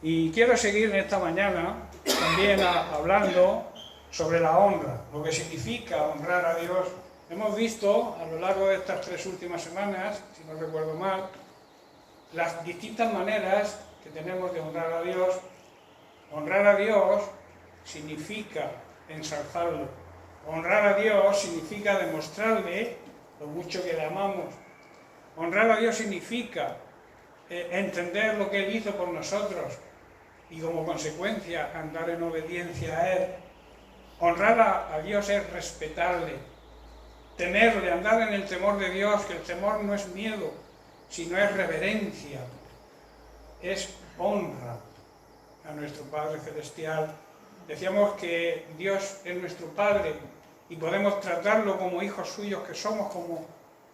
Y quiero seguir en esta mañana también hablando sobre la honra, lo que significa honrar a Dios. Hemos visto a lo largo de estas 3 últimas semanas, si no recuerdo mal, las distintas maneras que tenemos de honrar a Dios. Honrar a Dios significa ensalzarlo. Honrar a Dios significa demostrarle lo mucho que le amamos. Honrar a Dios significa entender lo que Él hizo por nosotros y como consecuencia andar en obediencia a Él. Honrar a Dios es respetarle, temerle, andar en el temor de Dios, que el temor no es miedo, sino es reverencia, es honra a nuestro Padre Celestial. Decíamos que Dios es nuestro Padre y podemos tratarlo como hijos suyos que somos, como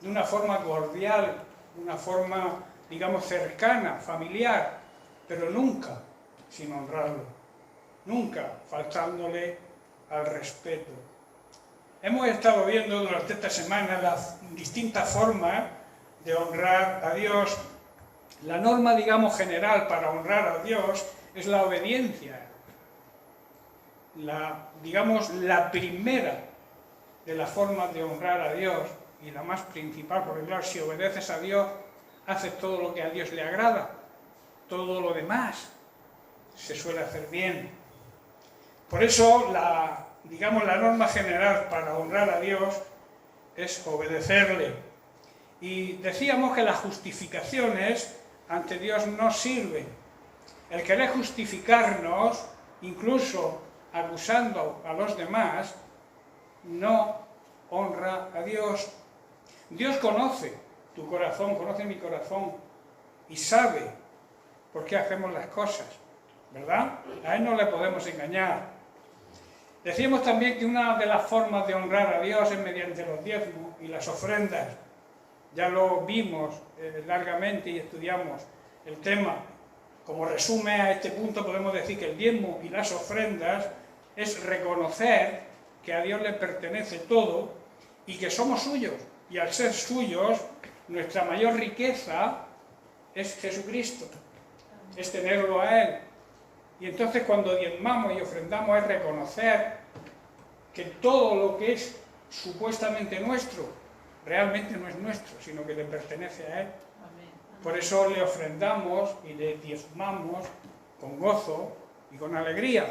de una forma cordial, de una forma, digamos, cercana, familiar, pero nunca sin honrarlo, nunca faltándole al respeto. Hemos estado viendo durante esta semana las distintas formas de honrar a Dios. La norma, digamos, general para honrar a Dios es la obediencia. La primera de las formas de honrar a Dios y la más principal, porque claro, si obedeces a Dios, haces todo lo que a Dios le agrada. Todo lo demás se suele hacer bien. Por eso, la norma general para honrar a Dios es obedecerle. Y decíamos que las justificaciones ante Dios no sirven. El querer justificarnos, incluso acusando a los demás, no honra a Dios. Dios conoce tu corazón, conoce mi corazón y sabe por qué hacemos las cosas, ¿verdad? A Él no le podemos engañar. Decíamos también que una de las formas de honrar a Dios es mediante los diezmos y las ofrendas. Ya lo vimos largamente y estudiamos el tema. Como resumen a este punto podemos decir que el diezmo y las ofrendas es reconocer que a Dios le pertenece todo y que somos suyos. Y al ser suyos, nuestra mayor riqueza es Jesucristo, es tenerlo a Él. Y entonces cuando diezmamos y ofrendamos es reconocer que todo lo que es supuestamente nuestro, realmente no es nuestro, sino que le pertenece a Él. Por eso le ofrendamos y le diezmamos con gozo y con alegría,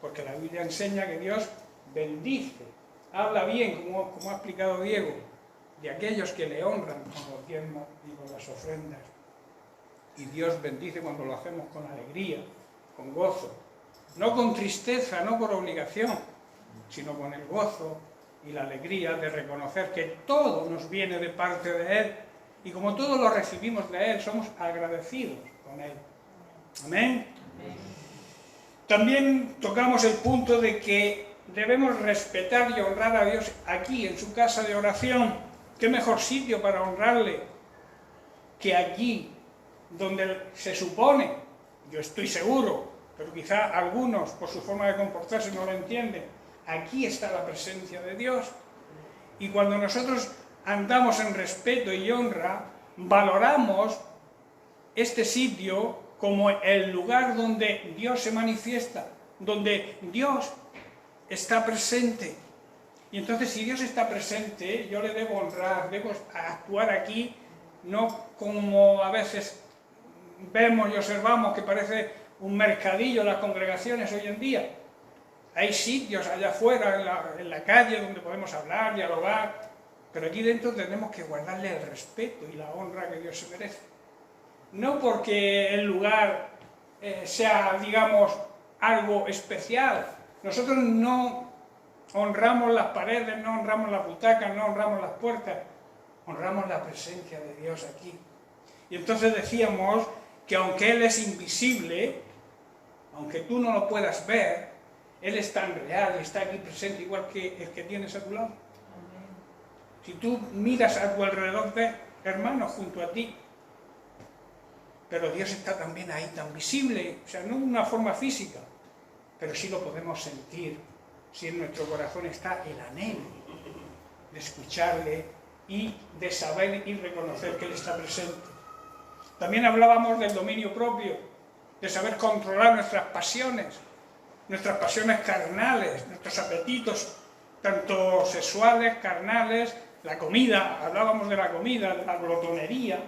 porque la Biblia enseña que Dios bendice, habla bien, como ha explicado Diego, de aquellos que le honran con los diezmos y con las ofrendas. Y Dios bendice cuando lo hacemos con alegría, con gozo, no con tristeza, no por obligación, sino con el gozo y la alegría de reconocer que todo nos viene de parte de Él y como todo lo recibimos de Él, somos agradecidos con Él. Amén. También tocamos el punto de que debemos respetar y honrar a Dios aquí, en su casa de oración. ¿Qué mejor sitio para honrarle que allí donde se supone, yo estoy seguro, pero quizá algunos por su forma de comportarse no lo entienden, aquí está la presencia de Dios? Y cuando nosotros andamos en respeto y honra, valoramos este sitio como el lugar donde Dios se manifiesta, donde Dios está presente. Y entonces, si Dios está presente, yo le debo honrar, debo actuar aquí, no como a veces vemos y observamos que parece un mercadillo las congregaciones hoy en día. Hay sitios allá afuera, en la calle, donde podemos hablar, dialogar, pero aquí dentro tenemos que guardarle el respeto y la honra que Dios se merece. No porque el lugar sea, digamos, algo especial. Nosotros no honramos las paredes, no honramos las butacas, no honramos las puertas, honramos la presencia de Dios aquí. Y entonces decíamos que aunque Él es invisible, aunque tú no lo puedas ver, Él es tan real y está aquí presente igual que el que tienes a tu lado. Si tú miras a tu alrededor, ves hermanos junto a ti, pero Dios está también ahí, tan visible, o sea, no de una forma física, pero sí lo podemos sentir, si en nuestro corazón está el anhelo de escucharle y de saber y reconocer que Él está presente. También hablábamos del dominio propio, de saber controlar nuestras pasiones carnales, nuestros apetitos, tanto sexuales, carnales, la comida, hablábamos de la comida, la glotonería,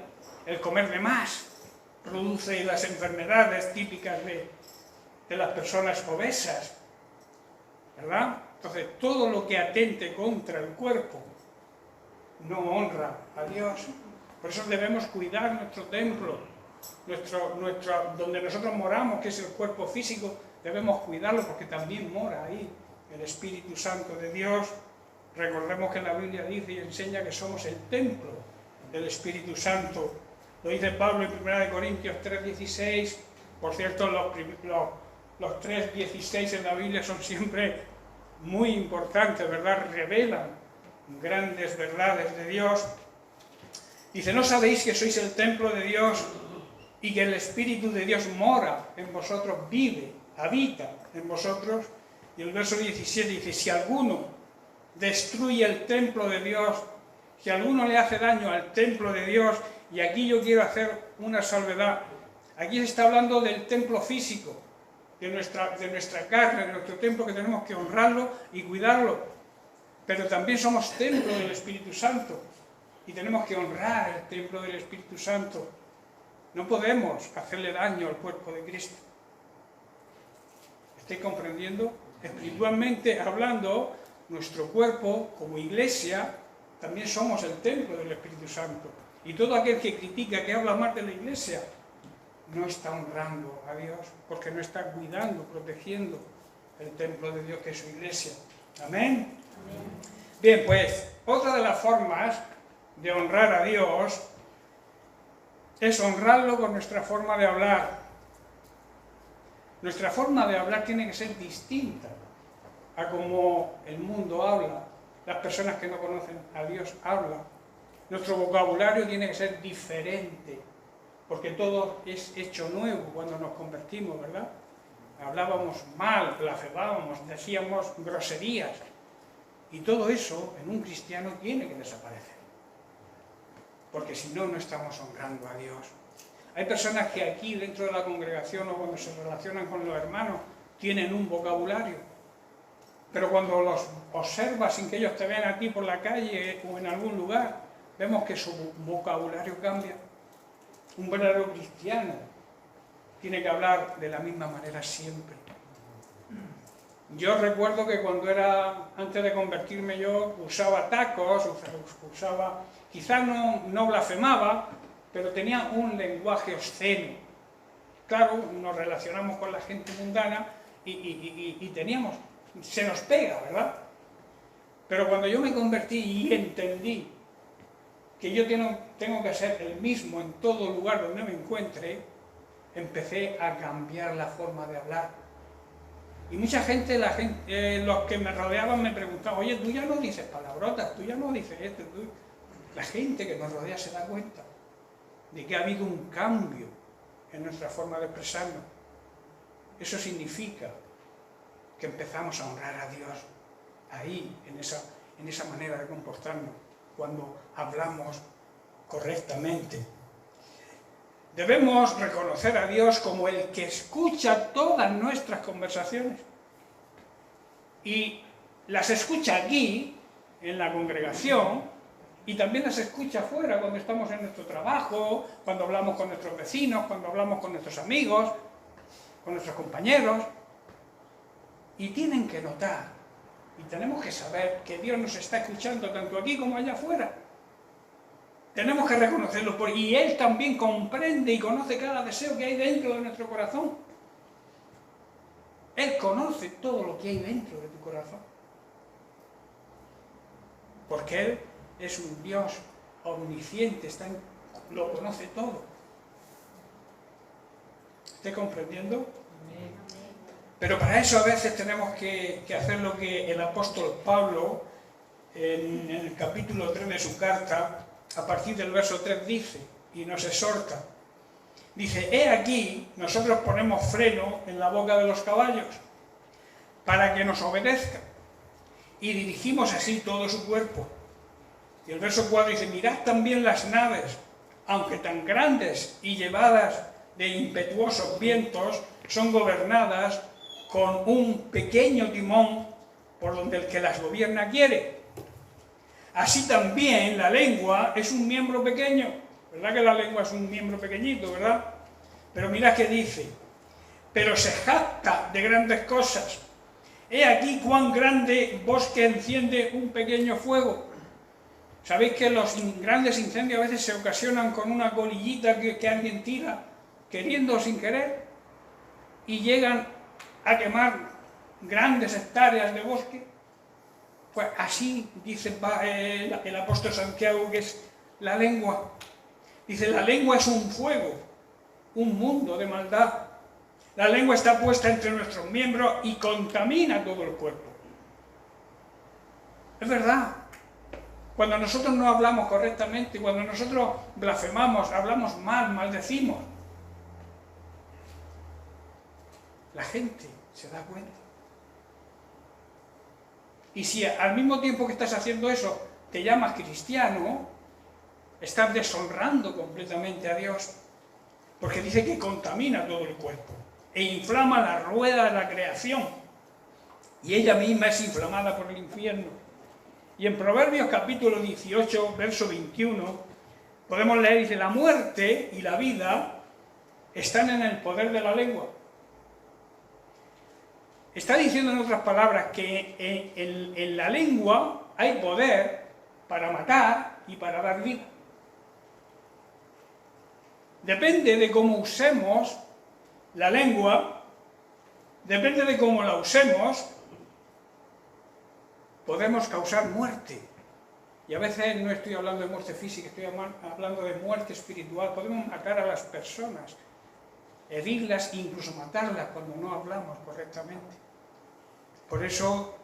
el comer de más, produce las enfermedades típicas de las personas obesas, ¿verdad? Entonces, todo lo que atente contra el cuerpo no honra a Dios. Por eso debemos cuidar nuestro templo, donde nosotros moramos, que es el cuerpo físico, debemos cuidarlo porque también mora ahí el Espíritu Santo de Dios. Recordemos que la Biblia dice y enseña que somos el templo del Espíritu Santo. Lo dice Pablo en 1 Corintios 3:16. Por cierto, los 3:16 en la Biblia son siempre muy importantes, ¿verdad? Revelan grandes verdades de Dios. Dice, ¿no sabéis que sois el templo de Dios y que el Espíritu de Dios mora en vosotros, vive, habita en vosotros? Y el verso 17 dice, si alguno destruye el templo de Dios, si alguno le hace daño al templo de Dios, y aquí yo quiero hacer una salvedad, aquí se está hablando del templo físico, de nuestra carne, de nuestro templo, que tenemos que honrarlo y cuidarlo, pero también somos templo del Espíritu Santo, y tenemos que honrar el templo del Espíritu Santo. No podemos hacerle daño al cuerpo de Cristo. ¿Estáis comprendiendo? Espiritualmente hablando, nuestro cuerpo, como iglesia, también somos el templo del Espíritu Santo. Y todo aquel que critica, que habla mal de la iglesia, no está honrando a Dios, porque no está cuidando, protegiendo el templo de Dios, que es su iglesia. ¿Amén? Amén. Bien, pues, otra de las formas de honrar a Dios es honrarlo con nuestra forma de hablar. Nuestra forma de hablar tiene que ser distinta a como el mundo habla, las personas que no conocen a Dios hablan. Nuestro vocabulario tiene que ser diferente, porque todo es hecho nuevo cuando nos convertimos, ¿verdad? Hablábamos mal, blasfemábamos, decíamos groserías, y todo eso en un cristiano tiene que desaparecer, porque si no, no estamos honrando a Dios. Hay personas que aquí dentro de la congregación o cuando se relacionan con los hermanos tienen un vocabulario, pero cuando los observas sin que ellos te vean a ti por la calle o en algún lugar, vemos que su vocabulario cambia. Un verdadero cristiano tiene que hablar de la misma manera siempre. Yo recuerdo que antes de convertirme yo usaba tacos, quizás no blasfemaba, pero tenía un lenguaje obsceno. Claro, nos relacionamos con la gente mundana y se nos pega, ¿verdad? Pero cuando yo me convertí y entendí que yo tengo que ser el mismo en todo lugar donde me encuentre, empecé a cambiar la forma de hablar. Y mucha gente, los que me rodeaban me preguntaban, oye, tú ya no dices palabrotas, tú ya no dices esto. La gente que nos rodea se da cuenta de que ha habido un cambio en nuestra forma de expresarnos. Eso significa que empezamos a honrar a Dios ahí, en esa manera de comportarnos, cuando hablamos correctamente. Debemos reconocer a Dios como el que escucha todas nuestras conversaciones y las escucha aquí, en la congregación, y también las escucha afuera cuando estamos en nuestro trabajo, cuando hablamos con nuestros vecinos, cuando hablamos con nuestros amigos, con nuestros compañeros. Y tienen que notar, y tenemos que saber que Dios nos está escuchando tanto aquí como allá afuera. Tenemos que reconocerlo, y Él también comprende y conoce cada deseo que hay dentro de nuestro corazón. Él conoce todo lo que hay dentro de tu corazón. Porque Él es un Dios omnisciente, lo conoce todo. ¿Estáis comprendiendo? Pero para eso a veces tenemos que hacer lo que el apóstol Pablo, en el capítulo 3 de su carta, a partir del verso 3 dice, y nos exhorta, dice, he aquí, nosotros ponemos freno en la boca de los caballos, para que nos obedezcan, y dirigimos así todo su cuerpo. Y el verso 4 dice, mirad también las naves, aunque tan grandes y llevadas de impetuosos vientos son gobernadas con un pequeño timón por donde el que las gobierna quiere. Así también la lengua es un miembro pequeño, ¿verdad que la lengua es un miembro pequeñito, verdad? Pero mira qué dice, pero se jacta de grandes cosas. He aquí cuán grande bosque enciende un pequeño fuego. ¿Sabéis que los grandes incendios a veces se ocasionan con una colillita que alguien tira, queriendo o sin querer, y llegan a quemar grandes hectáreas de bosque? Pues así dice el apóstol Santiago que es la lengua. Dice, la lengua es un fuego, un mundo de maldad. La lengua está puesta entre nuestros miembros y contamina todo el cuerpo. Es verdad. Cuando nosotros no hablamos correctamente, cuando nosotros blasfemamos, hablamos mal, maldecimos, la gente se da cuenta. Y si al mismo tiempo que estás haciendo eso te llamas cristiano, estás deshonrando completamente a Dios, porque dice que contamina todo el cuerpo e inflama la rueda de la creación, y ella misma es inflamada por el infierno. Y en Proverbios capítulo 18, verso 21, podemos leer, dice, la muerte y la vida están en el poder de la lengua. Está diciendo en otras palabras que en la lengua hay poder para matar y para dar vida. Depende de cómo usemos la lengua, depende de cómo la usemos, podemos causar muerte. Y a veces no estoy hablando de muerte física, estoy hablando de muerte espiritual. Podemos matar a las personas, herirlas e incluso matarlas cuando no hablamos correctamente. Por eso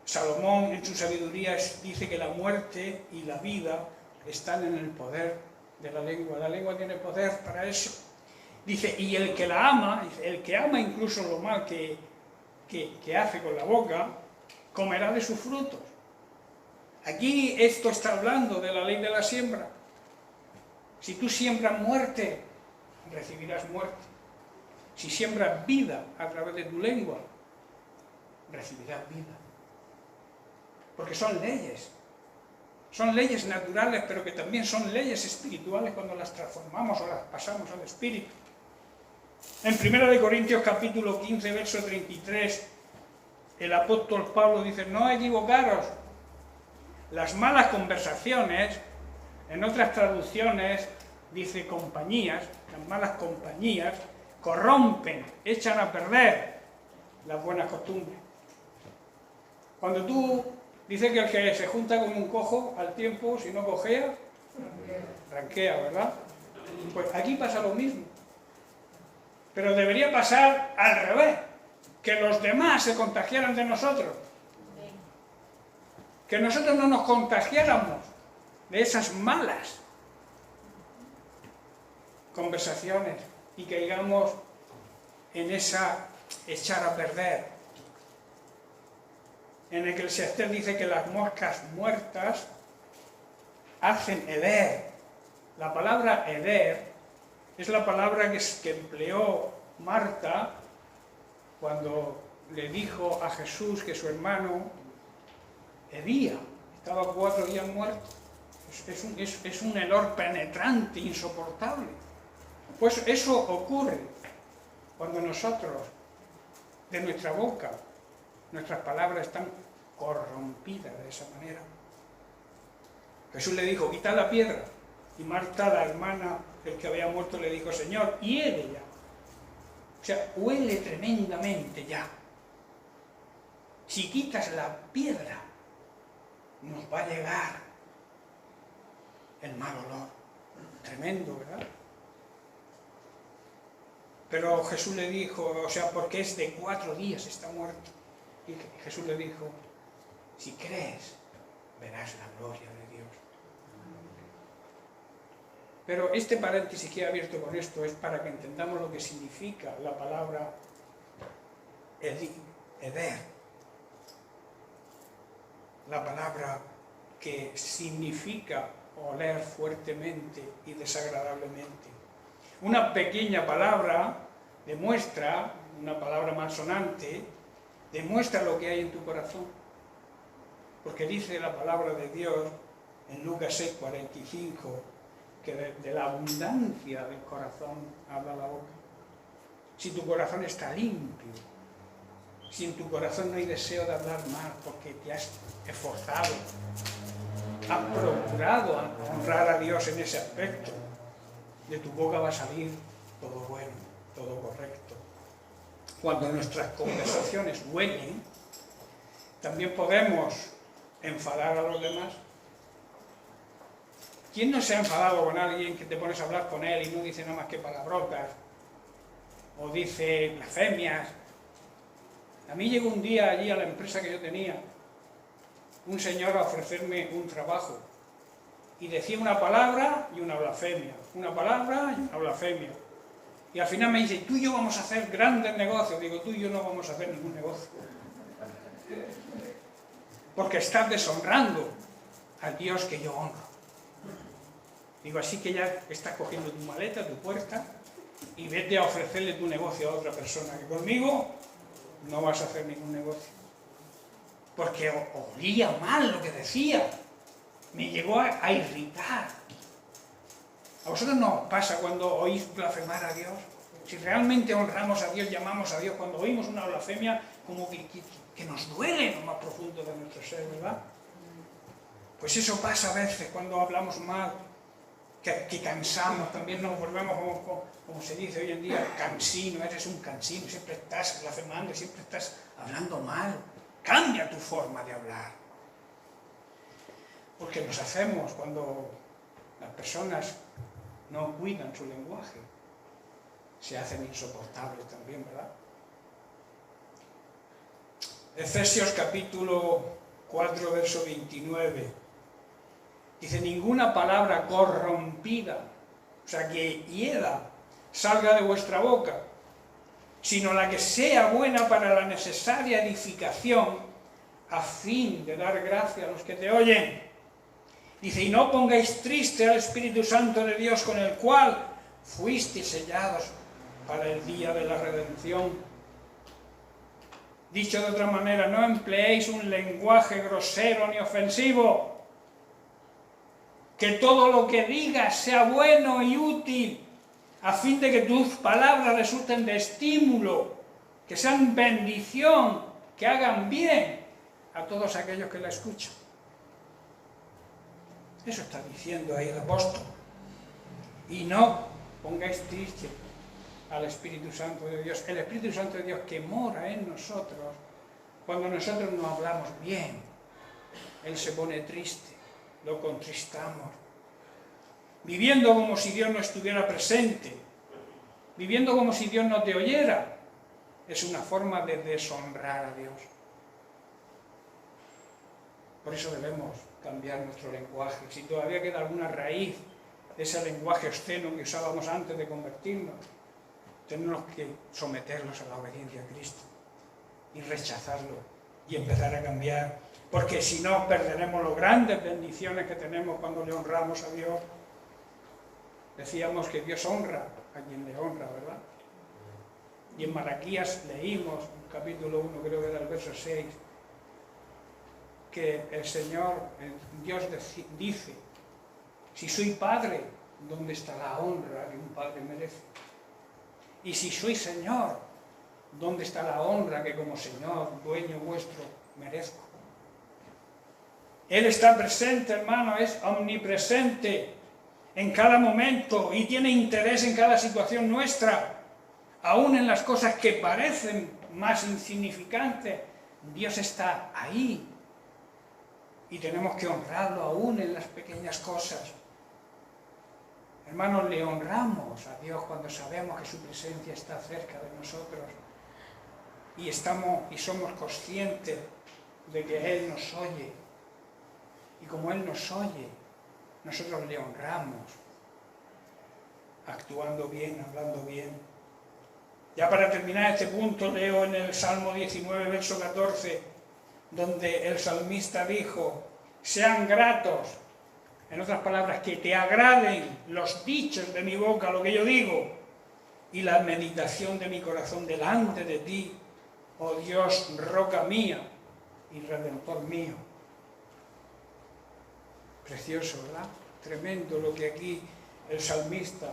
Salomón en su sabiduría dice que la muerte y la vida están en el poder de la lengua. La lengua tiene poder para eso. Dice, y el que la ama, el que ama incluso lo mal que hace con la boca, comerá de sus frutos. Aquí esto está hablando de la ley de la siembra. Si tú siembras muerte, recibirás muerte. Si siembras vida a través de tu lengua, recibirás vida. Porque son leyes. Son leyes naturales, pero que también son leyes espirituales cuando las transformamos o las pasamos al espíritu. En 1 Corintios capítulo 15, verso 33, el apóstol Pablo dice, no equivocaros, las malas conversaciones, en otras traducciones dice compañías, las malas compañías corrompen, echan a perder las buenas costumbres. Cuando tú dices que el que se junta con un cojo al tiempo, si no cojea, ranquea, ¿verdad? Pues aquí pasa lo mismo. Pero debería pasar al revés. Que los demás se contagiaran de nosotros. Que nosotros no nos contagiáramos de esas malas conversaciones y caigamos en esa echar a perder. En Eclesiastés dice que las moscas muertas hacen heder. La palabra heder es la palabra que empleó Marta cuando le dijo a Jesús que su hermano hedía, estaba 4 días muerto. Es un hedor penetrante, insoportable. Pues eso ocurre cuando nosotros, de nuestra boca, nuestras palabras están corrompidas de esa manera. Jesús le dijo, quita la piedra. Y Marta, la hermana del que había muerto, le dijo, Señor, hiede ya. O sea, huele tremendamente ya. Si quitas la piedra, nos va a llegar el mal olor. Tremendo, ¿verdad? Pero Jesús le dijo, o sea, porque es de 4 días, está muerto. Y Jesús le dijo, si crees, verás la gloria de Dios. Pero este paréntesis que he abierto con esto es para que entendamos lo que significa la palabra heder. La palabra que significa oler fuertemente y desagradablemente. Una pequeña palabra demuestra, una palabra malsonante, demuestra lo que hay en tu corazón. Porque dice la palabra de Dios en Lucas 6:45, que de la abundancia del corazón habla la boca. Si tu corazón está limpio, si en tu corazón no hay deseo de hablar mal porque te has esforzado, has procurado honrar a Dios en ese aspecto, de tu boca va a salir todo bueno, todo correcto. Cuando nuestras conversaciones huelen, también podemos enfadar a los demás. ¿Quién no se ha enfadado con alguien que te pones a hablar con él y no dice nada más que palabrotas? O dice blasfemias. A mí llegó un día allí a la empresa que yo tenía, un señor a ofrecerme un trabajo y decía una palabra y una blasfemia, una palabra y una blasfemia. Y al final me dice, tú y yo vamos a hacer grandes negocios. Digo, tú y yo no vamos a hacer ningún negocio. Porque estás deshonrando al Dios que yo honro. Digo, así que ya estás cogiendo tu maleta, tu puerta, y vete a ofrecerle tu negocio a otra persona, que conmigo no vas a hacer ningún negocio. Porque olía mal lo que decía. Me llegó a irritar. ¿A vosotros no os pasa cuando oís blasfemar a Dios? Si realmente honramos a Dios, llamamos a Dios, cuando oímos una blasfemia, como que nos duele en lo más profundo de nuestro ser, ¿verdad? Pues eso pasa a veces cuando hablamos mal, que cansamos, también nos volvemos, como se dice hoy en día, cansino, eres un cansino, siempre estás blasfemando, siempre estás hablando mal. Cambia tu forma de hablar. Porque nos hacemos cuando las personas no cuidan su lenguaje, se hacen insoportables también, ¿verdad? Efesios capítulo 4, verso 29. Dice, ninguna palabra corrompida, o sea, que hieda, salga de vuestra boca, sino la que sea buena para la necesaria edificación, a fin de dar gracia a los que te oyen. Dice, y no pongáis triste al Espíritu Santo de Dios, con el cual fuisteis sellados para el día de la redención. Dicho de otra manera, no empleéis un lenguaje grosero ni ofensivo. Que todo lo que digas sea bueno y útil, a fin de que tus palabras resulten de estímulo, que sean bendición, que hagan bien a todos aquellos que la escuchan. Eso está diciendo ahí el apóstol. Y no pongáis triste al Espíritu Santo de Dios. El Espíritu Santo de Dios que mora en nosotros, cuando nosotros no hablamos bien, Él se pone triste, lo contristamos. Viviendo como si Dios no estuviera presente, viviendo como si Dios no te oyera, es una forma de deshonrar a Dios. Por eso debemos cambiar nuestro lenguaje. Si todavía queda alguna raíz de ese lenguaje obsceno que usábamos antes de convertirnos, tenemos que someternos a la obediencia a Cristo y rechazarlo y empezar a cambiar, porque si no perderemos las grandes bendiciones que tenemos cuando le honramos a Dios. Decíamos que Dios honra a quien le honra, ¿verdad? Y en Malaquías leímos, en capítulo 1, creo que era el verso 6, que el Señor, Dios dice, si soy padre, ¿dónde está la honra que un padre merece? Y si soy Señor, ¿dónde está la honra que como Señor, dueño vuestro, merezco? Él está presente, hermano, es omnipresente en cada momento y tiene interés en cada situación nuestra, aún en las cosas que parecen más insignificantes. Dios está ahí y tenemos que honrarlo aún en las pequeñas cosas. Hermanos, le honramos a Dios cuando sabemos que su presencia está cerca de nosotros y somos conscientes de que Él nos oye. Y como Él nos oye, nosotros le honramos, actuando bien, hablando bien. Ya para terminar este punto, leo en el Salmo 19, verso 14, donde el salmista dijo, sean gratos En otras palabras, que te agraden los dichos de mi boca, lo que yo digo, y la meditación de mi corazón delante de ti, oh Dios, roca mía y redentor mío. Precioso, ¿verdad? Tremendo lo que aquí el salmista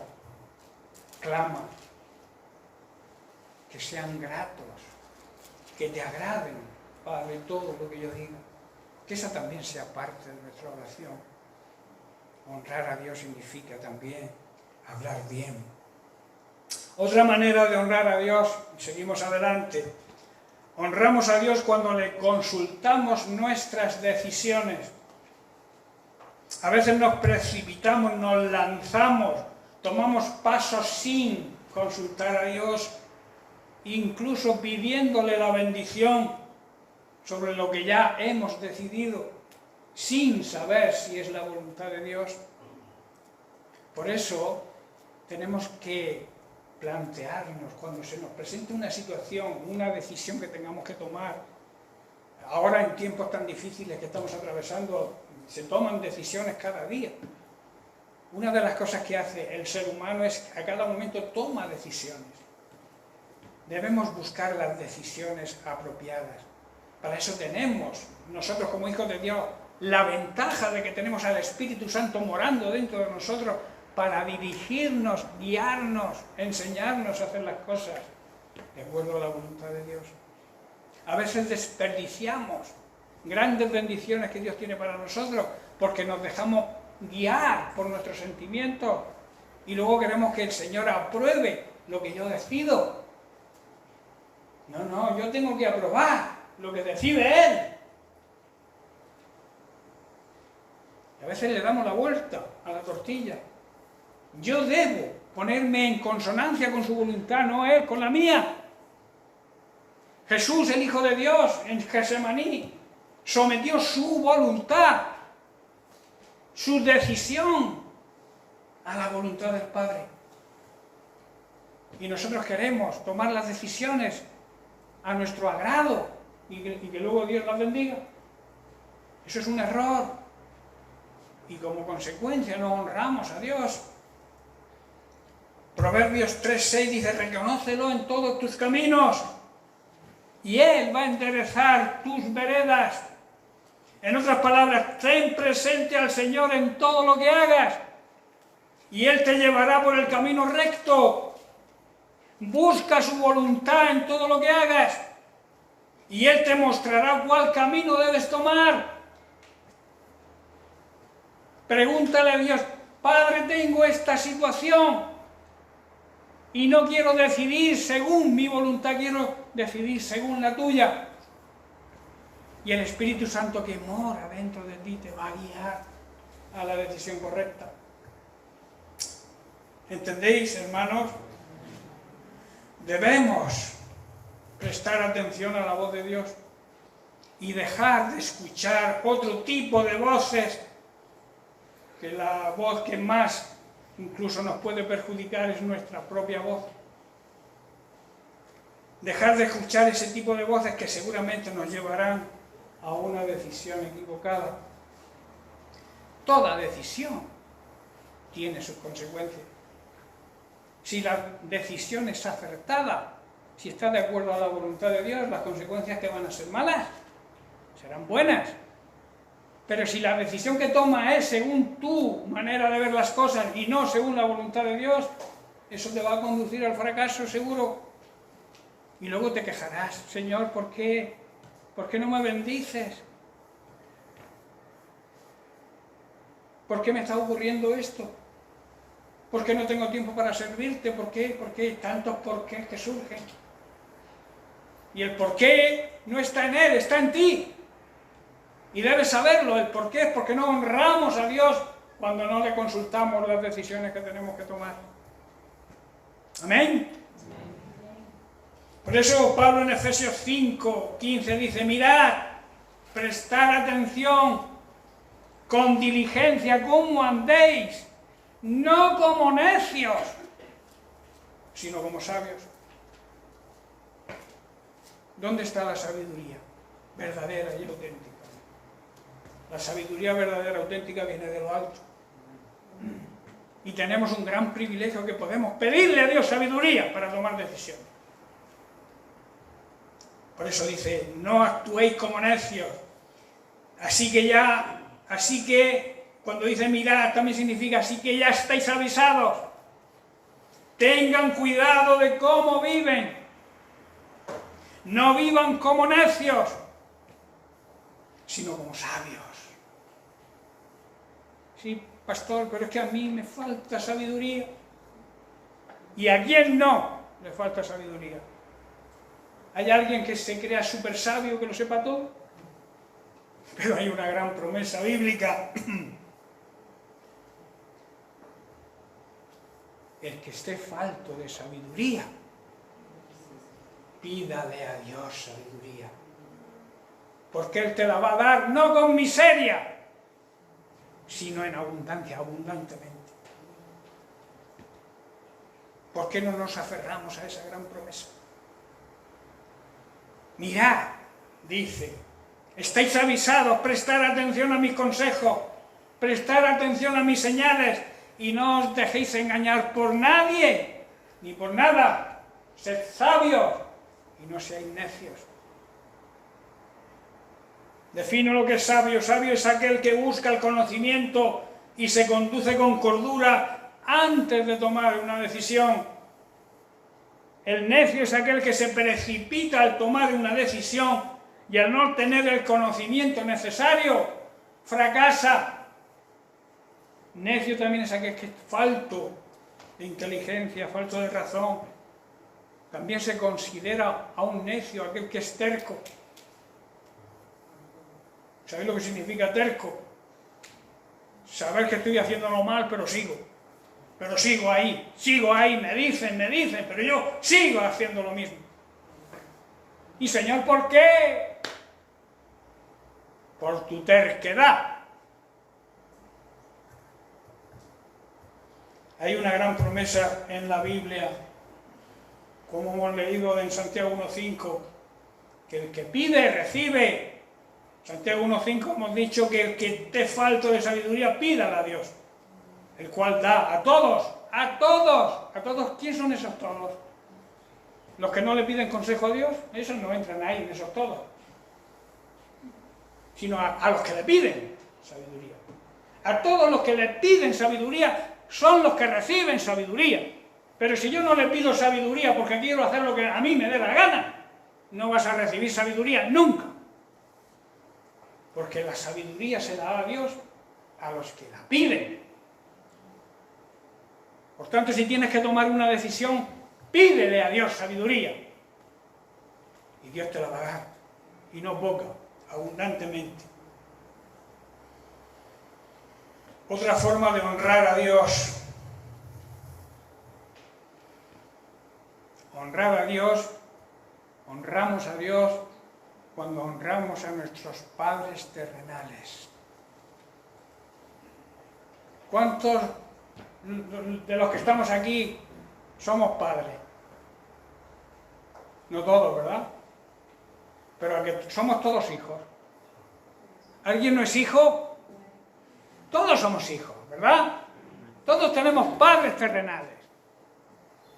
clama. Que sean gratos, que te agraden, Padre, todo lo que yo diga. Que esa también sea parte de nuestra oración. Honrar a Dios significa también hablar bien. Otra manera de honrar a Dios, seguimos adelante, honramos a Dios cuando le consultamos nuestras decisiones. A veces nos precipitamos, nos lanzamos, tomamos pasos sin consultar a Dios, incluso pidiéndole la bendición sobre lo que ya hemos decidido, sin saber si es la voluntad de Dios. Por eso tenemos que plantearnos cuando se nos presente una situación, una decisión que tengamos que tomar. Ahora en tiempos tan difíciles que estamos atravesando, se toman decisiones cada día. Una de las cosas que hace el ser humano es que a cada momento toma decisiones. Debemos buscar las decisiones apropiadas. Para eso tenemos, nosotros como hijos de Dios, la ventaja de que tenemos al Espíritu Santo morando dentro de nosotros para dirigirnos, guiarnos, enseñarnos a hacer las cosas de acuerdo a la voluntad de Dios. A veces desperdiciamos grandes bendiciones que Dios tiene para nosotros porque nos dejamos guiar por nuestros sentimientos y luego queremos que el Señor apruebe lo que yo decido. No, yo tengo que aprobar lo que decide Él. Y a veces le damos la vuelta a la tortilla. Yo debo ponerme en consonancia con su voluntad, no Él con la mía. Jesús, el Hijo de Dios, en Getsemaní, sometió su voluntad, su decisión a la voluntad del Padre. Y nosotros queremos tomar las decisiones a nuestro agrado y que luego Dios las bendiga. Eso es un error. Y como consecuencia no honramos a Dios. Proverbios 3:6 dice, reconócelo en todos tus caminos y Él va a enderezar tus veredas. En otras palabras, ten presente al Señor en todo lo que hagas y Él te llevará por el camino recto. Busca su voluntad en todo lo que hagas y Él te mostrará cuál camino debes tomar. Pregúntale a Dios, Padre, tengo esta situación y no quiero decidir según mi voluntad, quiero decidir según la tuya. Y el Espíritu Santo que mora dentro de ti te va a guiar a la decisión correcta. ¿Entendéis, hermanos? Debemos prestar atención a la voz de Dios y dejar de escuchar otro tipo de voces, que la voz que más incluso nos puede perjudicar es nuestra propia voz. Dejar de escuchar ese tipo de voces que seguramente nos llevarán a una decisión equivocada. Toda decisión tiene sus consecuencias. Si la decisión es acertada, si está de acuerdo a la voluntad de Dios, las consecuencias que van a ser malas serán buenas. Pero si la decisión que toma es según tu manera de ver las cosas y no según la voluntad de Dios, eso te va a conducir al fracaso seguro. Y luego te quejarás, Señor, ¿por qué? ¿Por qué no me bendices? ¿Por qué me está ocurriendo esto? ¿Por qué no tengo tiempo para servirte? ¿Por qué? ¿Por qué? Tantos porqués que surgen. Y el porqué no está en Él, está en ti. Y debes saberlo, el porqué es porque no honramos a Dios cuando no le consultamos las decisiones que tenemos que tomar. Amén. Por eso Pablo en Efesios 5:15 dice, mirad, prestad atención con diligencia cómo andéis, no como necios, sino como sabios. ¿Dónde está la sabiduría verdadera y auténtica? La sabiduría verdadera, auténtica, viene de lo alto. Y tenemos un gran privilegio que podemos pedirle a Dios sabiduría para tomar decisiones. Por eso dice, no actuéis como necios. Así que cuando dice mirad, también significa así que ya estáis avisados. Tengan cuidado de cómo viven. No vivan como necios, sino como sabios. Sí, pastor, pero es que a mí me falta sabiduría. ¿Y a quién no le falta sabiduría? ¿Hay alguien que se crea súper sabio, que lo sepa todo? Pero hay una gran promesa bíblica. El que esté falto de sabiduría, pídale a Dios sabiduría. Porque Él te la va a dar, no con miseria, sino en abundancia, abundantemente. ¿Por qué no nos aferramos a esa gran promesa? Mirad, dice, estáis avisados, prestar atención a mis consejos, prestar atención a mis señales, y no os dejéis engañar por nadie, ni por nada. Sed sabios y no seáis necios. Defino lo que es sabio. Sabio es aquel que busca el conocimiento y se conduce con cordura antes de tomar una decisión. El necio es aquel que se precipita al tomar una decisión y al no tener el conocimiento necesario, fracasa. Necio también es aquel que es falto de inteligencia, falto de razón. También se considera a un necio aquel que es terco. ¿Sabéis lo que significa terco? Saber que estoy haciéndolo mal, pero sigo ahí, me dicen, pero yo sigo haciendo lo mismo. Y Señor, ¿por qué? Por tu terquedad. Hay una gran promesa en la Biblia, como hemos leído en Santiago 1.5, que el que pide, recibe. Santiago 1.5 hemos dicho que el que esté falto de sabiduría, pídala a Dios, el cual da a todos. ¿Quién son esos todos? Los que no le piden consejo a Dios, esos no entran ahí, en esos todos, sino a los que le piden sabiduría. A todos los que le piden sabiduría son los que reciben sabiduría. Pero si yo no le pido sabiduría porque quiero hacer lo que a mí me dé la gana, no vas a recibir sabiduría nunca. Porque la sabiduría se la da a Dios a los que la piden. Por tanto, si tienes que tomar una decisión, pídele a Dios sabiduría. Y Dios te la va a dar. Y no poca, abundantemente. Otra forma de honrar a Dios. Honrar a Dios, honramos a Dios cuando honramos a nuestros padres terrenales. ¿Cuántos de los que estamos aquí somos padres? No todos, ¿verdad? Pero que somos todos hijos. ¿Alguien no es hijo? Todos somos hijos, ¿verdad? Todos tenemos padres terrenales.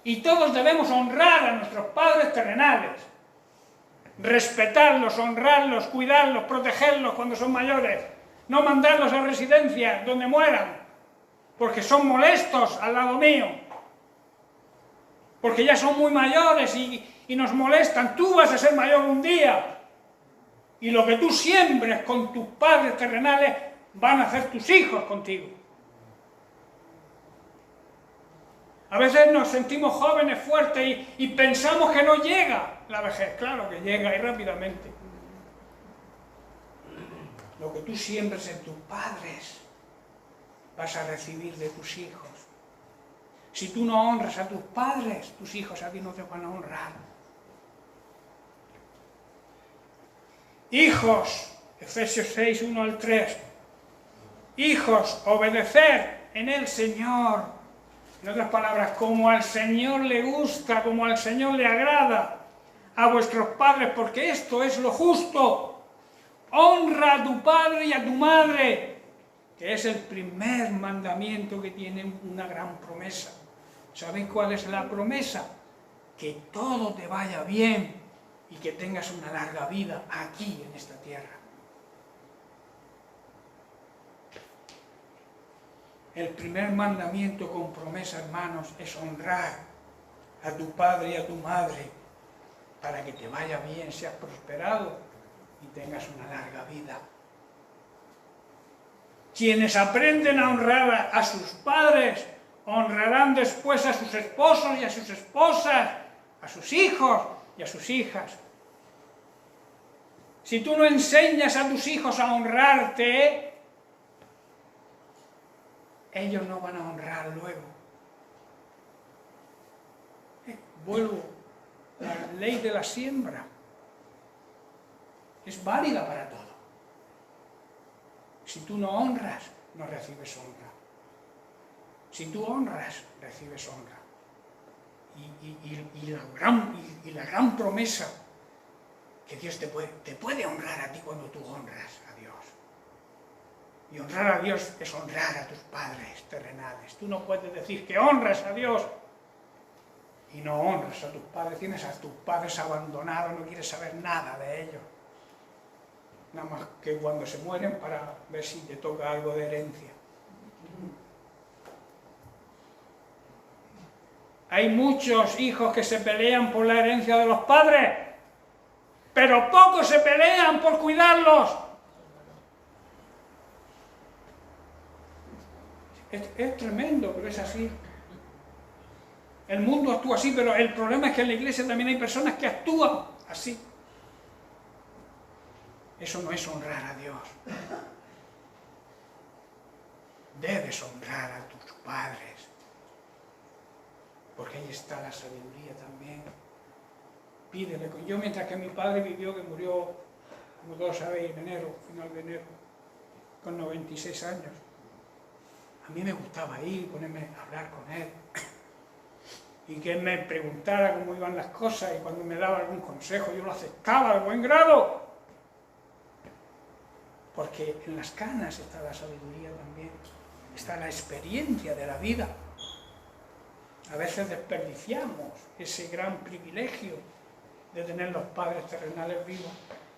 Y todos debemos honrar a nuestros padres terrenales. Respetarlos, honrarlos, cuidarlos, protegerlos cuando son mayores. No mandarlos a residencias donde mueran, porque son molestos al lado mío. Porque ya son muy mayores y nos molestan. Tú vas a ser mayor un día. Y lo que tú siembres con tus padres terrenales van a hacer tus hijos contigo. A veces nos sentimos jóvenes, fuertes y pensamos que no llega la vejez. Claro que llega y rápidamente. Lo que tú siembres en tus padres vas a recibir de tus hijos. Si tú no honras a tus padres, tus hijos a ti no te van a honrar. Hijos, Efesios 6, 1 al 3. Hijos, obedecer en el Señor. En otras palabras, como al Señor le gusta, como al Señor le agrada, a vuestros padres, porque esto es lo justo. Honra a tu padre y a tu madre, que es el primer mandamiento que tiene una gran promesa. ¿Sabéis cuál es la promesa? Que todo te vaya bien y que tengas una larga vida aquí en esta tierra. El primer mandamiento con promesa, hermanos, es honrar a tu padre y a tu madre para que te vaya bien, seas prosperado y tengas una larga vida. Quienes aprenden a honrar a sus padres, honrarán después a sus esposos y a sus esposas, a sus hijos y a sus hijas. Si tú no enseñas a tus hijos a honrarte, ellos no van a honrar luego. Vuelvo, la ley de la siembra es válida para todo. Si tú no honras, no recibes honra. Si tú honras, recibes honra. Y la gran promesa que Dios te puede honrar a ti cuando tú honras a Dios. Y honrar a Dios es honrar a tus padres terrenales. Tú no puedes decir que honras a Dios y no honras a tus padres. Tienes a tus padres abandonados, no quieres saber nada de ellos. Nada más que cuando se mueren para ver si te toca algo de herencia. Hay muchos hijos que se pelean por la herencia de los padres, pero pocos se pelean por cuidarlos. Es tremendo, pero es así. El mundo actúa así, pero el problema es que en la iglesia también hay personas que actúan así. Eso no es honrar a Dios. Debes honrar a tus padres, porque ahí está la sabiduría también. Pídele. Yo, mientras que mi padre vivió, que murió, como todos sabéis, en enero, final de enero, con 96 años, a mí me gustaba ir, ponerme a hablar con él, y que él me preguntara cómo iban las cosas, y cuando me daba algún consejo yo lo aceptaba de buen grado, porque en las canas está la sabiduría también, está la experiencia de la vida. A veces desperdiciamos ese gran privilegio de tener los padres terrenales vivos.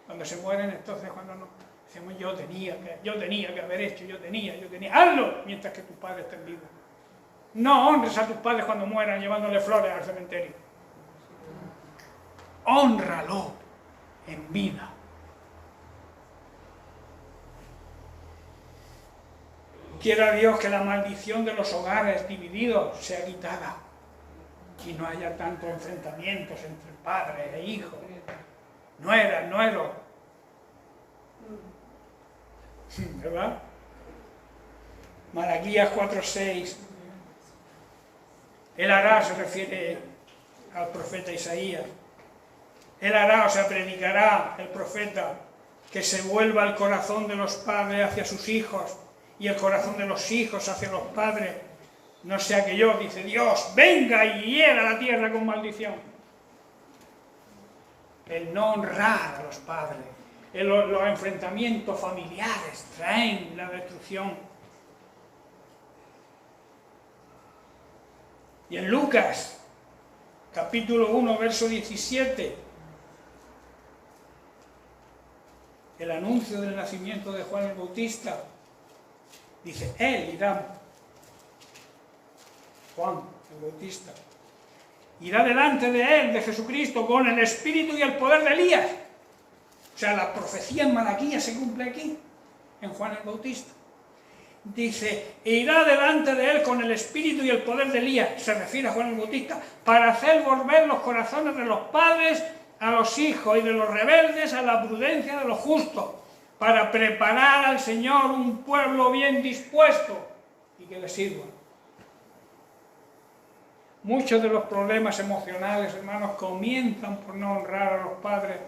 Cuando se mueren, entonces cuando no, decimos yo tenía que haber hecho, yo tenía, hazlo mientras que tus padres estén vivos. No honres a tus padres cuando mueran llevándole flores al cementerio. Hónralo en vida. Quiera Dios que la maldición de los hogares divididos sea quitada y no haya tantos enfrentamientos entre padres e hijos, nueros, ¿verdad? Malaquías 4:6. Él hará, se refiere al profeta Isaías. Él hará, o sea, predicará el profeta, que se vuelva el corazón de los padres hacia sus hijos y el corazón de los hijos hacia los padres. No sea que yo, dice Dios, venga y hiera la tierra con maldición. El no honrar a los padres, los enfrentamientos familiares traen la destrucción. Y en Lucas, capítulo 1, verso 17, el anuncio del nacimiento de Juan el Bautista, dice, él irá, Juan el Bautista, irá delante de él, de Jesucristo, con el espíritu y el poder de Elías. O sea, la profecía en Malaquías se cumple aquí, en Juan el Bautista. Dice, irá delante de él con el espíritu y el poder de Elías, se refiere a Juan el Bautista, para hacer volver los corazones de los padres a los hijos y de los rebeldes a la prudencia de los justos, para preparar al Señor un pueblo bien dispuesto y que le sirva. Muchos de los problemas emocionales, hermanos, comienzan por no honrar a los padres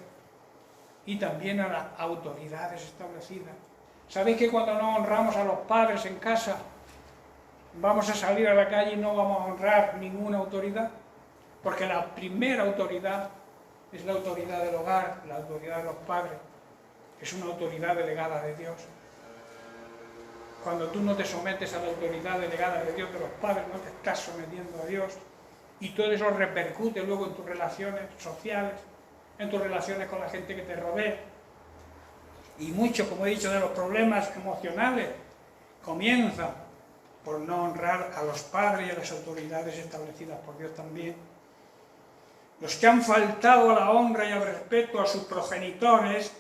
y también a las autoridades establecidas. ¿Sabéis que cuando no honramos a los padres en casa, vamos a salir a la calle y no vamos a honrar ninguna autoridad? Porque la primera autoridad es la autoridad del hogar, la autoridad de los padres. es una autoridad delegada de Dios. Cuando tú no te sometes a la autoridad delegada de Dios, de los padres, no te estás sometiendo a Dios, y todo eso repercute luego en tus relaciones sociales, en tus relaciones con la gente que te rodea. Y mucho, como he dicho, de los problemas emocionales comienzan por no honrar a los padres y a las autoridades establecidas por Dios también. Los que han faltado a la honra y al respeto a sus progenitores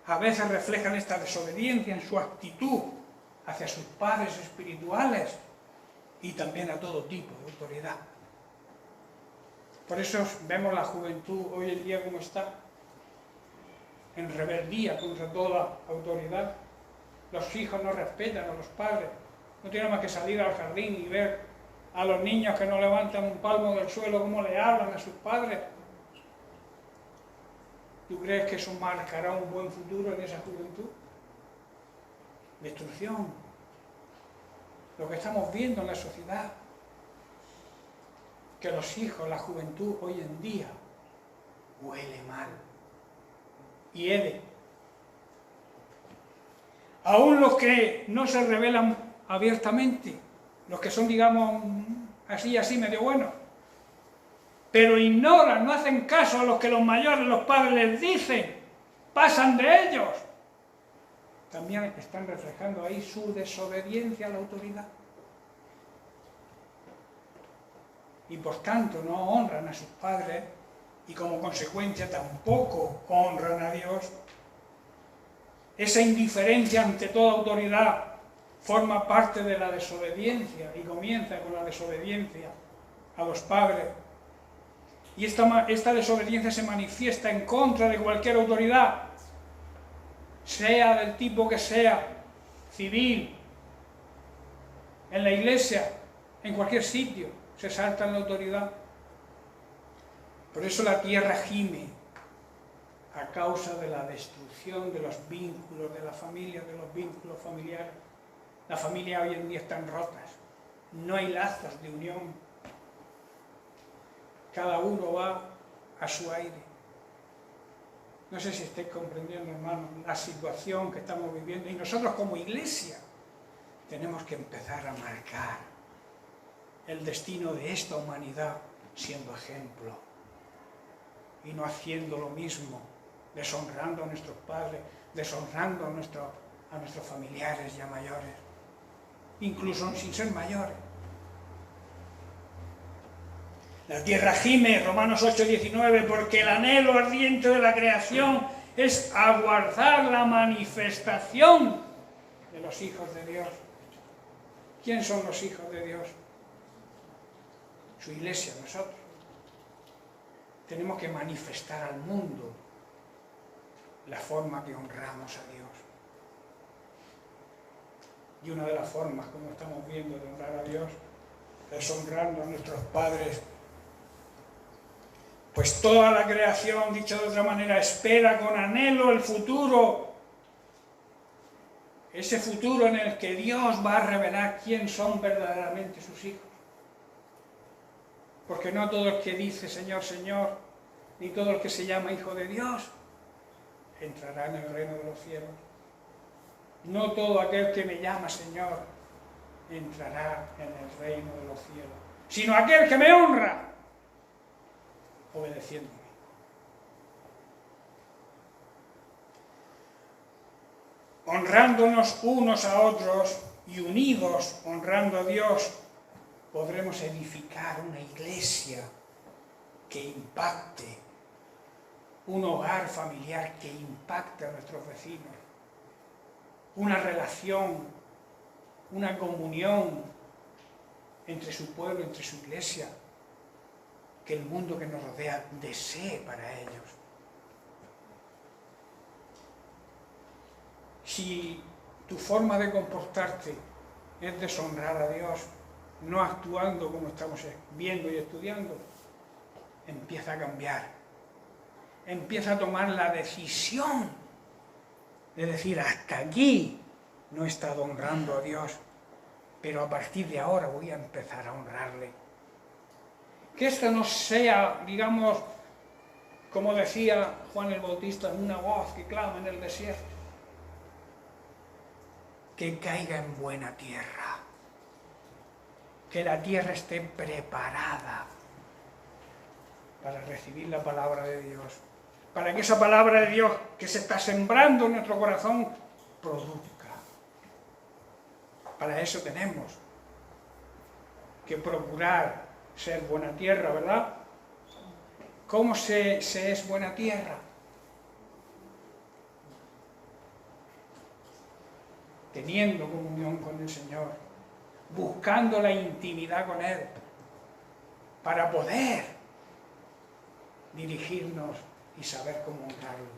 a veces reflejan esta desobediencia en su actitud hacia sus padres espirituales y también a todo tipo de autoridad. Por eso vemos la juventud hoy en día como está, en rebeldía contra toda autoridad. Los hijos no respetan a los padres, no tienen más que salir al jardín y ver a los niños que no levantan un palmo del suelo cómo le hablan a sus padres. ¿Tú crees que eso marcará un buen futuro en esa juventud? Destrucción. Lo que estamos viendo en la sociedad, que los hijos, la juventud hoy en día, huele mal, hiede. Aún los que no se rebelan abiertamente, los que son, digamos, así medio buenos, pero ignoran, no hacen caso a lo que los mayores, los padres les dicen, pasan de ellos, también están reflejando ahí su desobediencia a la autoridad. Y por tanto no honran a sus padres y como consecuencia tampoco honran a Dios. Esa indiferencia ante toda autoridad forma parte de la desobediencia y comienza con la desobediencia a los padres. Y esta desobediencia se manifiesta en contra de cualquier autoridad, sea del tipo que sea, civil, en la iglesia, en cualquier sitio. Se salta en la autoridad. Por eso la tierra gime a causa de la destrucción de los vínculos de la familia, de los vínculos familiares. Las familias hoy en día están rotas, no hay lazos de unión. Cada uno va a su aire. No sé si estáis comprendiendo, hermano, la situación que estamos viviendo. Y nosotros como iglesia tenemos que empezar a marcar el destino de esta humanidad siendo ejemplo y no haciendo lo mismo, deshonrando a nuestros padres, deshonrando a nuestros familiares ya mayores, incluso sin ser mayores. La tierra gime, Romanos 8:19, porque el anhelo ardiente de la creación es aguardar la manifestación de los hijos de Dios. ¿Quién son los hijos de Dios? Su iglesia, nosotros. Tenemos que manifestar al mundo la forma que honramos a Dios. Y una de las formas, como estamos viendo, de honrar a Dios es honrando a nuestros padres. Pues toda la creación, dicho de otra manera, espera con anhelo el futuro. Ese futuro en el que Dios va a revelar quién son verdaderamente sus hijos. Porque no todo el que dice Señor, Señor, ni todo el que se llama hijo de Dios, entrará en el reino de los cielos. No todo aquel que me llama Señor, entrará en el reino de los cielos, sino aquel que me honra, obedeciéndome. Honrándonos unos a otros y unidos, honrando a Dios, podremos edificar una iglesia que impacte, un hogar familiar que impacte a nuestros vecinos, una relación, una comunión entre su pueblo, entre su iglesia, que el mundo que nos rodea desee para ellos. Si tu forma de comportarte es deshonrar a Dios, no actuando como estamos viendo y estudiando, empieza a cambiar. Empieza a tomar la decisión de decir, hasta aquí no he estado honrando a Dios, pero a partir de ahora voy a empezar a honrarle. Que esto no sea, digamos, Como decía Juan el Bautista, en una voz que clama en el desierto, que caiga en buena tierra, que la tierra esté preparada para recibir la palabra de Dios, para que esa palabra de Dios que se está sembrando en nuestro corazón produzca. Para eso tenemos que procurar ser buena tierra, ¿verdad? ¿Cómo se es buena tierra? Teniendo comunión con el Señor, buscando la intimidad con Él, para poder dirigirnos y saber cómo honrarlo.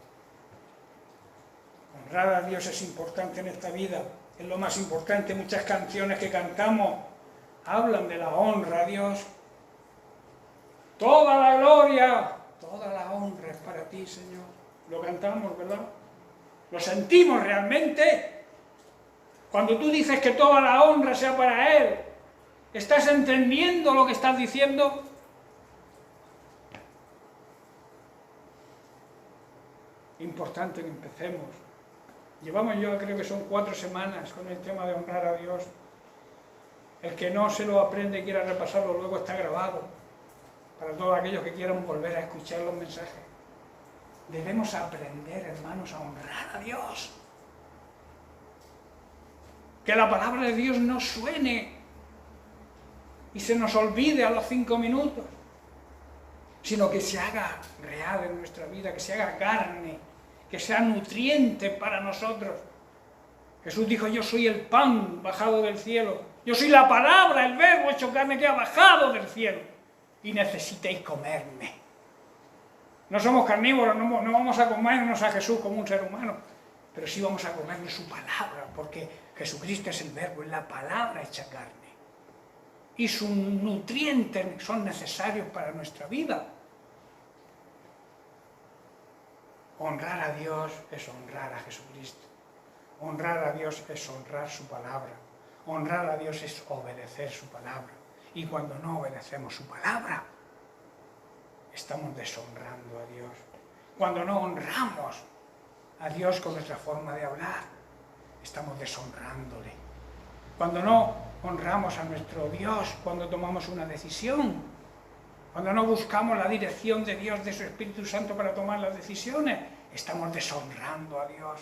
Honrar a Dios es importante en esta vida, es lo más importante. Muchas canciones que cantamos hablan de la honra a Dios. Toda la gloria, toda la honra es para ti, Señor. Lo cantamos, ¿verdad? Lo sentimos realmente. Cuando tú dices que toda la honra sea para Él, ¿estás entendiendo lo que estás diciendo? Importante que empecemos. Llevamos creo que son 4 semanas con el tema de honrar a Dios. El que no se lo aprende y quiera repasarlo, luego está grabado. Para todos aquellos que quieran volver a escuchar los mensajes. Debemos aprender, hermanos, a honrar a Dios. Que la palabra de Dios no suene y se nos olvide a los 5 minutos, sino que se haga real en nuestra vida, que se haga carne, que sea nutriente para nosotros. Jesús dijo: yo soy el pan bajado del cielo, yo soy la palabra, el verbo hecho carne que ha bajado del cielo, y necesitáis comerme. No somos carnívoros, no vamos a comernos a Jesús como un ser humano, pero sí vamos a comernos su palabra, porque Jesucristo es el verbo, es la palabra hecha carne. Y sus nutrientes son necesarios para nuestra vida. Honrar a Dios es honrar a Jesucristo. Honrar a Dios es honrar su palabra. Honrar a Dios es obedecer su palabra. Y cuando no obedecemos su palabra, estamos deshonrando a Dios. Cuando no honramos a Dios con nuestra forma de hablar, estamos deshonrándole. Cuando no honramos a nuestro Dios, cuando tomamos una decisión, cuando no buscamos la dirección de Dios, de su Espíritu Santo para tomar las decisiones, estamos deshonrando a Dios.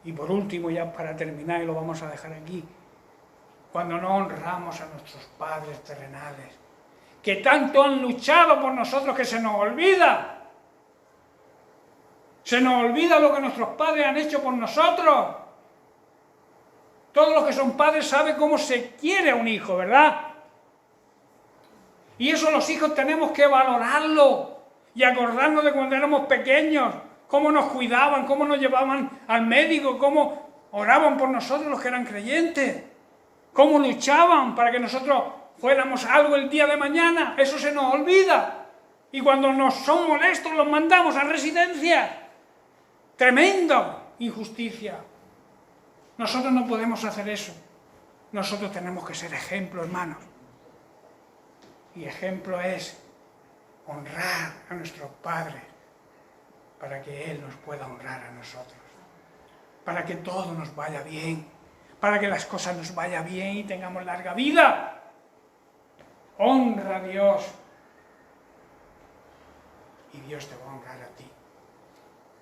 Y por último, ya para terminar, y lo vamos a dejar aquí, cuando no honramos a nuestros padres terrenales, que tanto han luchado por nosotros que se nos olvida. Se nos olvida lo que nuestros padres han hecho por nosotros. Todos los que son padres saben cómo se quiere a un hijo, ¿verdad? Y eso los hijos tenemos que valorarlo y acordarnos de cuando éramos pequeños, cómo nos cuidaban, cómo nos llevaban al médico, cómo oraban por nosotros los que eran creyentes, cómo luchaban para que nosotros fuéramos algo el día de mañana. Eso se nos olvida. Y cuando nos son molestos los mandamos a residencia. Tremenda injusticia. Nosotros no podemos hacer eso. Nosotros tenemos que ser ejemplo, hermanos. Y ejemplo es honrar a nuestros padres para que Él nos pueda honrar a nosotros. Para que todo nos vaya bien. Para que las cosas nos vayan bien y tengamos larga vida. Honra a Dios. Y Dios te va a honrar a ti.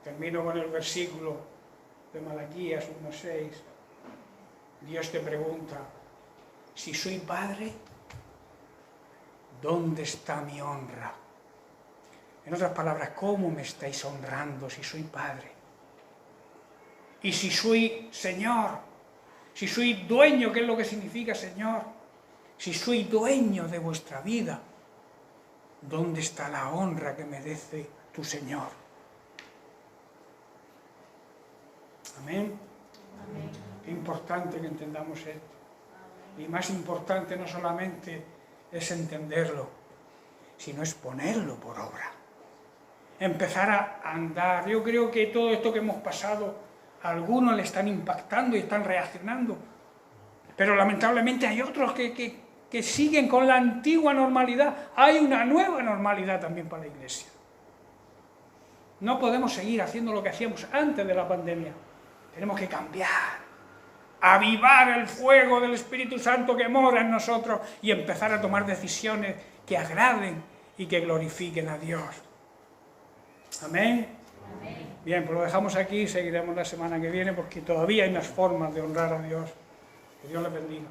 Termino con el versículo de Malaquías 1:6. Dios te pregunta: si soy padre, ¿dónde está mi honra? En otras palabras, ¿cómo me estáis honrando si soy padre? Y si soy Señor, si soy dueño, ¿qué es lo que significa Señor? Si soy dueño de vuestra vida, ¿dónde está la honra que merece tu Señor? Amén. Amén. Qué importante que entendamos esto. Amén. Y más importante no solamente es entenderlo, sino es ponerlo por obra. Empezar a andar. Yo creo que todo esto que hemos pasado, a algunos le están impactando y están reaccionando. Pero lamentablemente hay otros que siguen con la antigua normalidad. Hay una nueva normalidad también para la Iglesia. No podemos seguir haciendo lo que hacíamos antes de la pandemia. Tenemos que cambiar, avivar el fuego del Espíritu Santo que mora en nosotros y empezar a tomar decisiones que agraden y que glorifiquen a Dios. Amén. Amén. Bien, pues lo dejamos aquí y seguiremos la semana que viene porque todavía hay más formas de honrar a Dios. Que Dios les bendiga.